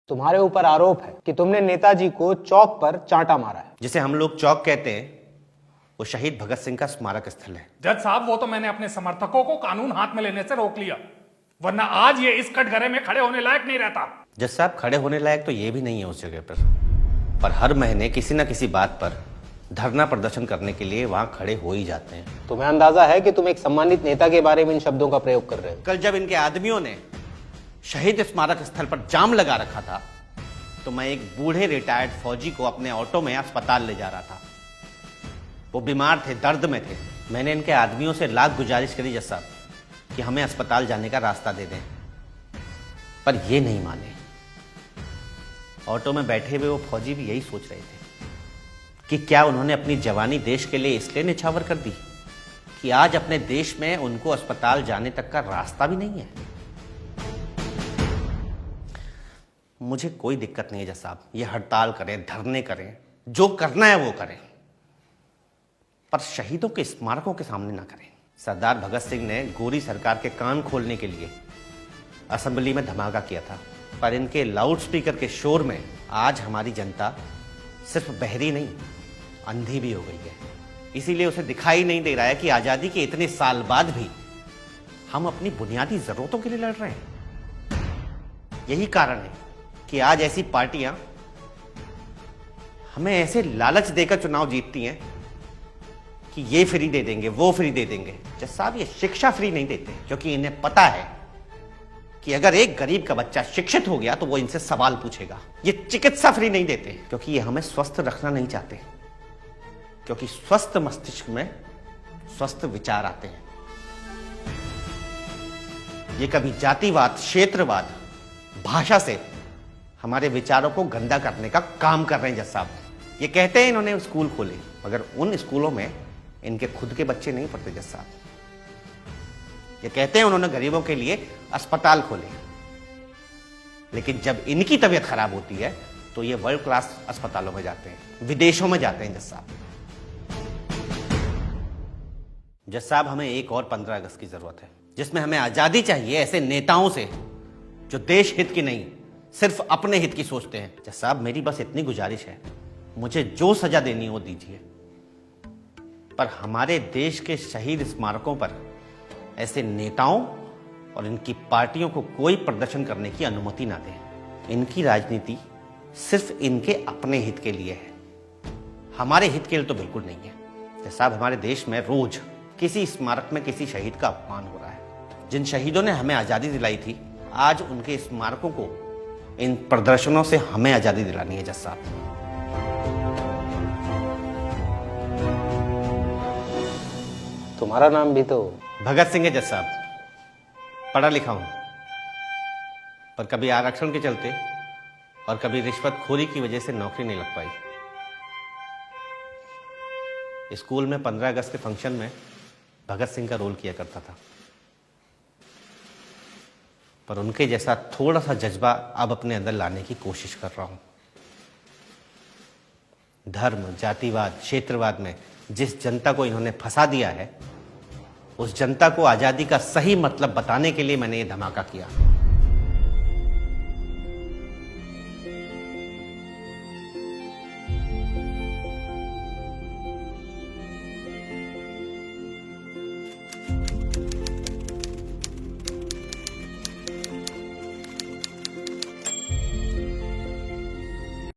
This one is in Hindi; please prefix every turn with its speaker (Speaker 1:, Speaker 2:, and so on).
Speaker 1: तुम्हारे ऊपर आरोप है कि तुमने नेताजी को चौक पर चांटा मारा है।
Speaker 2: जिसे हम लोग चौक कहते हैं वो शहीद भगत सिंह का स्मारक स्थल है।
Speaker 3: जज साहब, वो तो मैंने अपने समर्थकों को कानून हाथ में लेने से रोक लिया, वरना आज ये इस कटघरे में खड़े होने लायक नहीं रहता।
Speaker 2: जज साहब, खड़े होने लायक तो ये भी नहीं है उस जगह पर हर महीने किसी न किसी बात पर धरना प्रदर्शन करने के लिए वहां खड़े हो ही जाते हैं।
Speaker 1: तुम्हें अंदाजा है कि तुम एक सम्मानित नेता के बारे में इन शब्दों का प्रयोग कर रहे हो।
Speaker 2: कल जब इनके आदमियों ने शहीद स्मारक स्थल पर जाम लगा रखा था तो मैं एक बूढ़े रिटायर्ड फौजी को अपने ऑटो में अस्पताल ले जा रहा था। वो बीमार थे, दर्द में थे। मैंने इनके आदमियों से लाख गुजारिश करी जज साहब कि हमें अस्पताल जाने का रास्ता दे दें, पर ये नहीं माने। ऑटो में बैठे हुए वो फौजी भी यही सोच रहे थे कि क्या उन्होंने अपनी जवानी देश के लिए इसलिए निछावर कर दी कि आज अपने देश में उनको अस्पताल जाने तक का रास्ता भी नहीं है। मुझे कोई दिक्कत नहीं है जज साहब, ये हड़ताल करें, धरने करें, जो करना है वो करें, पर शहीदों के स्मारकों के सामने ना करें। सरदार भगत सिंह ने गोरी सरकार के कान खोलने के लिए असेंबली में धमाका किया था, पर इनके लाउडस्पीकर के शोर में आज हमारी जनता सिर्फ बहरी नहीं, अंधी भी हो गई है। इसीलिए उसे दिखाई नहीं दे रहा है कि आजादी के इतने साल बाद भी हम अपनी बुनियादी जरूरतों के लिए लड़ रहे हैं। यही कारण है कि आज ऐसी पार्टियां हमें ऐसे लालच देकर चुनाव जीतती हैं कि ये फ्री दे देंगे, वो फ्री दे देंगे। जज साहब, ये शिक्षा फ्री नहीं देते क्योंकि इन्हें पता है कि अगर एक गरीब का बच्चा शिक्षित हो गया तो वो इनसे सवाल पूछेगा। ये चिकित्सा फ्री नहीं देते क्योंकि ये हमें स्वस्थ रखना नहीं चाहते, क्योंकि स्वस्थ मस्तिष्क में स्वस्थ विचार आते हैं। ये कभी जातिवाद, क्षेत्रवाद, भाषा से हमारे विचारों को गंदा करने का काम कर रहे हैं जज साहब। ये कहते हैं इन्होंने स्कूल खोले, मगर उन स्कूलों में इनके खुद के बच्चे नहीं पढ़ते जज साहब। ये कहते हैं उन्होंने गरीबों के लिए अस्पताल खोले, लेकिन जब इनकी तबीयत खराब होती है तो ये वर्ल्ड क्लास अस्पतालों में जाते हैं, विदेशों में जाते हैं जज साहब। जज साहब, हमें एक और 15 अगस्त की जरूरत है जिसमें हमें आजादी चाहिए ऐसे नेताओं से जो देश हित की नहीं, सिर्फ अपने हित की सोचते हैं। जज साहब, मेरी बस इतनी गुजारिश है, मुझे जो सजा देनी हो दीजिए, पर हमारे देश के शहीद स्मारकों पर ऐसे नेताओं और इनकी पार्टियों को कोई प्रदर्शन करने की अनुमति ना दें। इनकी राजनीति सिर्फ इनके अपने हित के लिए है, हमारे हित के लिए तो बिल्कुल नहीं है। जज साहब, हमारे देश में रोज किसी स्मारक में किसी शहीद का अपमान हो रहा है। जिन शहीदों ने हमें आजादी दिलाई थी, आज उनके स्मारकों को इन प्रदर्शनों से हमें आजादी दिलानी है जज साहब।
Speaker 1: तुम्हारा नाम भी तो
Speaker 2: भगत सिंह है जज साहब, पढ़ा लिखा हूं, पर कभी आरक्षण के चलते और कभी रिश्वतखोरी की वजह से नौकरी नहीं लग पाई। स्कूल में 15 अगस्त के फंक्शन में भगत सिंह का रोल किया करता था, पर उनके जैसा थोड़ा सा जज्बा अब अपने अंदर लाने की कोशिश कर रहा हूं। धर्म, जातिवाद, क्षेत्रवाद में जिस जनता को इन्होंने फंसा दिया है, उस जनता को आजादी का सही मतलब बताने के लिए मैंने ये धमाका किया।